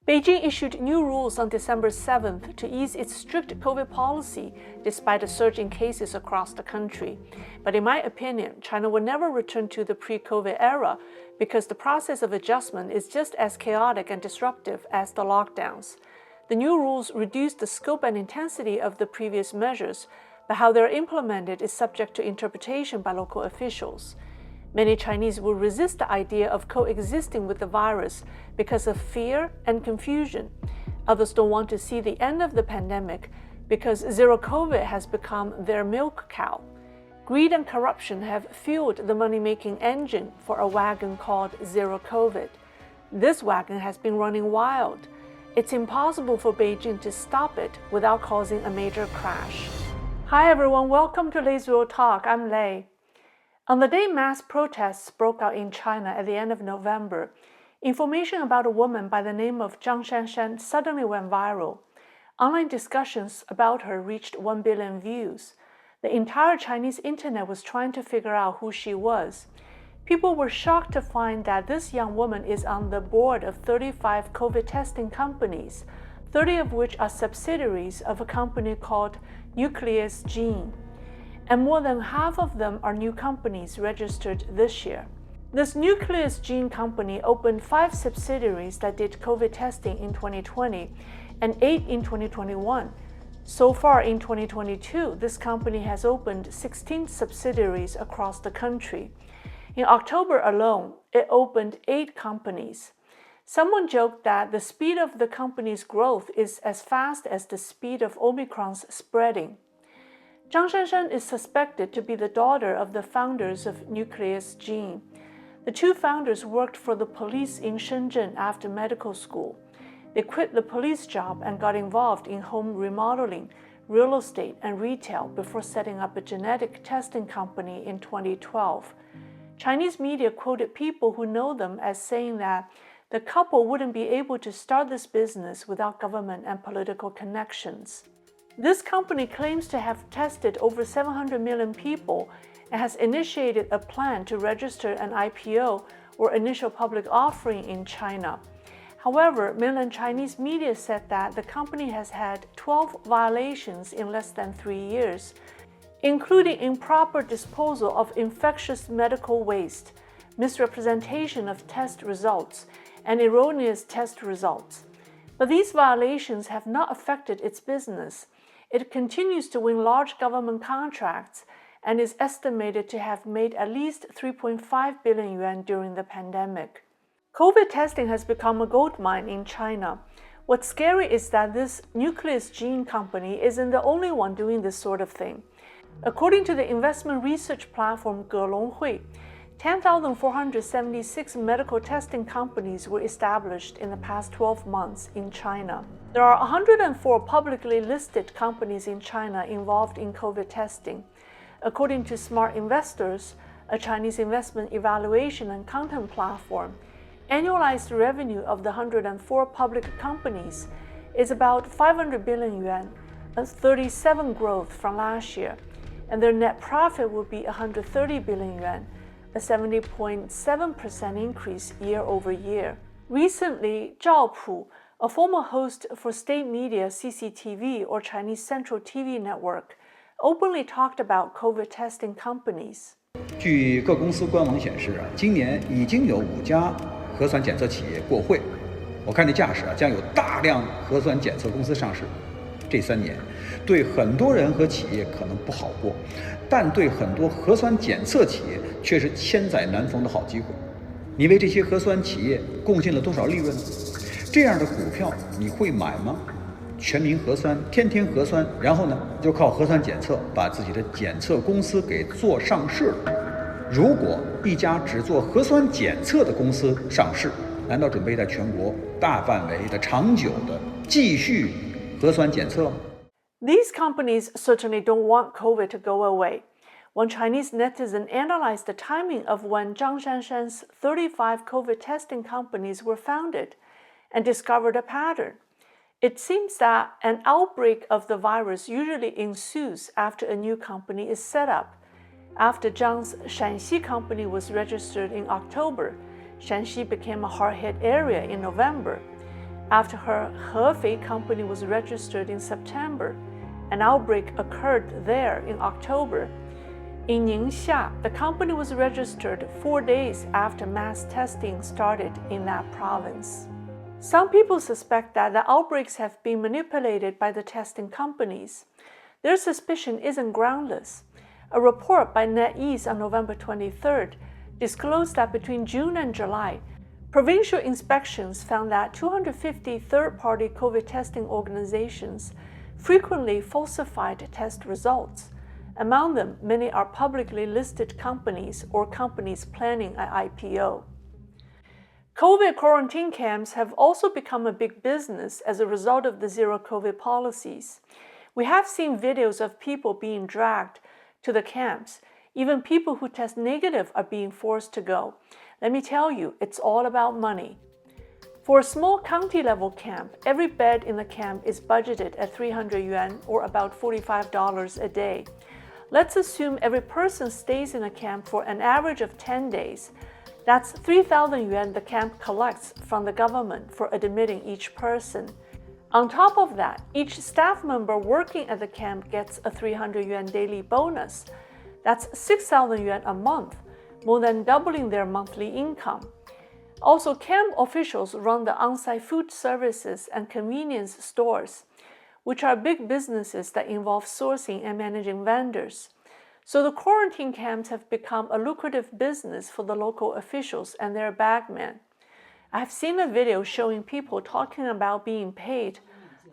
Beijing issued new rules on December 7th to ease its strict COVID policy despite a surge in cases across the country. But in my opinion, China will never return to the pre-COVID era because the process of adjustment is just as chaotic and disruptive as the lockdowns. The new rules reduce the scope and intensity of the previous measures, but how they're implemented is subject to interpretation by local officials. Many Chinese will resist the idea of coexisting with the virus because of fear and confusion. Others don't want to see the end of the pandemic because zero COVID has become their milk cow. Greed and corruption have fueled the money-making engine for a wagon called Zero COVID. This wagon has been running wild. It's impossible for Beijing to stop it without causing a major crash. Hi everyone, welcome to Leisrealtalk. I'm Lei. On the day mass protests broke out in China at the end of November, information about a woman by the name of Zhang Shanshan suddenly went viral. Online discussions about her reached 1 billion views. The entire Chinese internet was trying to figure out who she was. People were shocked to find that this young woman is on the board of 35 COVID testing companies, 30 of which are subsidiaries of a company called U.S China. And more than half of them are new companies registered this year. This U.S China company opened 5 subsidiaries that did COVID testing in 2020 and 8 in 2021. So far in 2022, this company has opened 16 subsidiaries across the country. In October alone, it opened 8 companies. Someone joked that the speed of the company's growth is as fast as the speed of Omicron's spreading. Zhang Shanshan is suspected to be the daughter of the founders of U.S China. The 2 founders worked for the police in Shenzhen after medical school. They quit the police job and got involved in home remodeling, real estate, and retail before setting up a genetic testing company in 2012. Chinese media quoted people who know them as saying that the couple wouldn't be able to start this business without government and political connections. This company claims to have tested over 700 million people and has initiated a plan to register an IPO or initial public offering in China. However, mainland Chinese media said that the company has had 12 violations in less than 3 years, including improper disposal of infectious medical waste, misrepresentation of test results, and erroneous test results. But these violations have not affected its business. It continues to win large government contracts and is estimated to have made at least 3.5 billion yuan during the pandemic. COVID testing has become a goldmine in China. What's scary is that this U.S China company isn't the only one doing this sort of thing. According to the investment research platform Gelonghui, 10,476 medical testing companies were established in the past 12 months in China. There are 104 publicly listed companies in China involved in COVID testing. According to Smart Investors, a Chinese investment evaluation and content platform, annualized revenue of the 104 public companies is about 500 billion yuan, a 37% growth from last year, and their net profit will be 130 billion yuan, a 70.7% increase year over year. Recently, Zhao Pu, a former host for state media CCTV or Chinese Central TV Network, openly talked about COVID testing companies. 据各公司官网显示，今年已经有5家核酸检测企业过会。我看这架势将有大量核酸检测公司上市。这3年，对很多人和企业可能不好过，但对很多核酸检测企业却是千载难逢的好机会。你为这些核酸企业贡献了多少利润呢？这样的股票你会买吗？全民核酸，天天核酸，然后呢，就靠核酸检测把自己的检测公司给做上市了。如果一家只做核酸检测的公司上市，难道准备在全国大范围的、长久的继续核酸检测吗？ These companies certainly don't want COVID to go away. One Chinese netizen analyzed the timing of when Zhang Shanshan's 35 COVID testing companies were founded and discovered a pattern. It seems that an outbreak of the virus usually ensues after a new company is set up. After Zhang's Shanxi company was registered in October, Shanxi became a hard-hit area in November. After her Hefei company was registered in September, an outbreak occurred there in October. In Ningxia, the company was registered 4 days after mass testing started in that province. Some people suspect that the outbreaks have been manipulated by the testing companies. Their suspicion isn't groundless. A report by NetEase on November 23rd disclosed that between June and July, provincial inspections found that 250 third-party COVID testing organizations frequently falsified test results. Among them, many are publicly listed companies or companies planning an IPO. COVID quarantine camps have also become a big business as a result of the zero-COVID policies. We have seen videos of people being dragged to the camps. Even people who test negative are being forced to go. Let me tell you, it's all about money. For a small county-level camp, every bed in the camp is budgeted at 300 yuan or about $45 a day. Let's assume every person stays in a camp for an average of 10 days. That's 3,000 yuan the camp collects from the government for admitting each person. On top of that, each staff member working at the camp gets a 300 yuan daily bonus. That's 6,000 yuan a month, more than doubling their monthly income. Also, camp officials run the on-site food services and convenience stores, which are big businesses that involve sourcing and managing vendors. So the quarantine camps have become a lucrative business for the local officials and their bagmen. I've seen a video showing people talking about being paid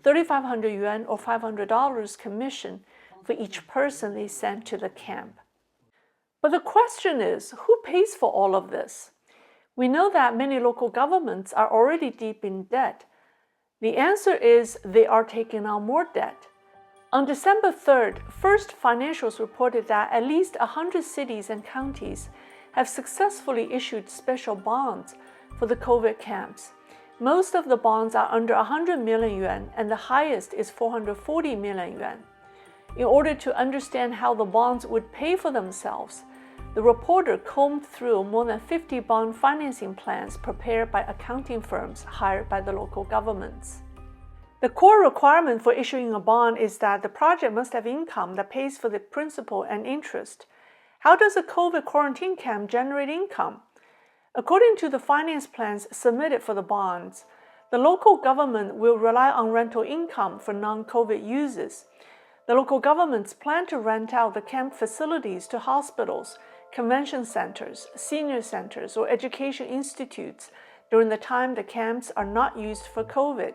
3,500 yuan or $500 commission for each person they send to the camp. But the question is, who pays for all of this? We know that many local governments are already deep in debt. The answer is they are taking on more debt. On December 3rd, First Financials reported that at least 100 cities and counties have successfully issued special bonds for the COVID camps. Most of the bonds are under 100 million yuan and the highest is 440 million yuan. In order to understand how the bonds would pay for themselves, the reporter combed through more than 50 bond financing plans prepared by accounting firms hired by the local governments. The core requirement for issuing a bond is that the project must have income that pays for the principal and interest. How does a COVID quarantine camp generate income? According to the finance plans submitted for the bonds, the local government will rely on rental income for non-COVID uses. The local governments plan to rent out the camp facilities to hospitals, convention centers, senior centers, or education institutes during the time the camps are not used for COVID.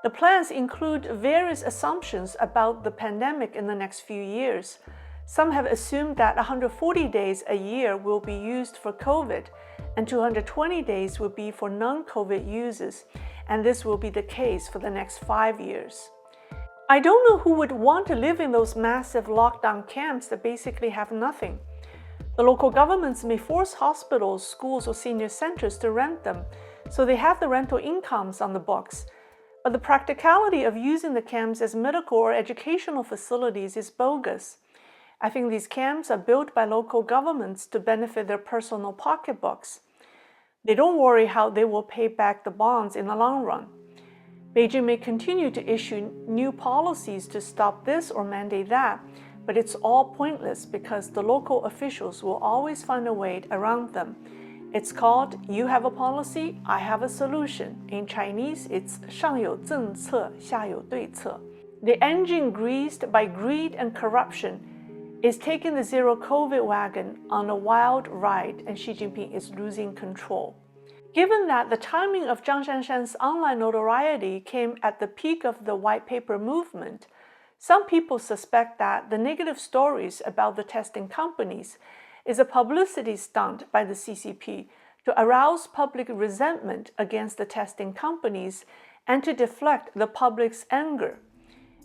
The plans include various assumptions about the pandemic in the next few years. Some have assumed that 140 days a year will be used for COVID, and 220 days will be for non-COVID uses, and this will be the case for the next 5 years. I don't know who would want to live in those massive lockdown camps that basically have nothing. The local governments may force hospitals, schools, or senior centers to rent them, so they have the rental incomes on the books. But the practicality of using the camps as medical or educational facilities is bogus. I think these camps are built by local governments to benefit their personal pocketbooks. They don't worry how they will pay back the bonds in the long run. Beijing may continue to issue new policies to stop this or mandate that, but it's all pointless because the local officials will always find a way around them. It's called "You have a policy, I have a solution." In Chinese, it's 上有政策，下有对策. The engine greased by greed and corruption is taking the zero-COVID wagon on a wild ride, and Xi Jinping is losing control. Given that the timing of Zhang Shanshan's online notoriety came at the peak of the white paper movement, some people suspect that the negative stories about the testing companies is a publicity stunt by the CCP to arouse public resentment against the testing companies and to deflect the public's anger.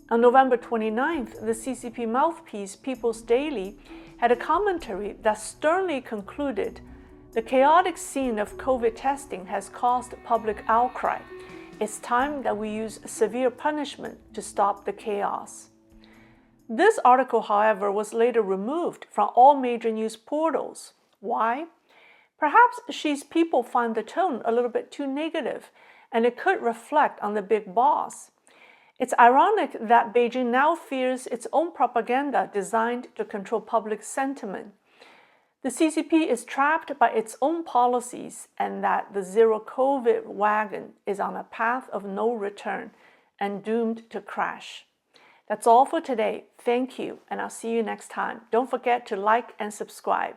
On November 29th, the CCP mouthpiece People's Daily had a commentary that sternly concluded, "The chaotic scene of COVID testing has caused public outcry. It's time that we use severe punishment to stop the chaos." This article, however, was later removed from all major news portals. Why? Perhaps Xi's people find the tone a little bit too negative and it could reflect on the big boss. It's ironic that Beijing now fears its own propaganda designed to control public sentiment. The CCP is trapped by its own policies, and that the zero-COVID wagon is on a path of no return and doomed to crash. That's all for today. Thank you, and I'll see you next time. Don't forget to like and subscribe.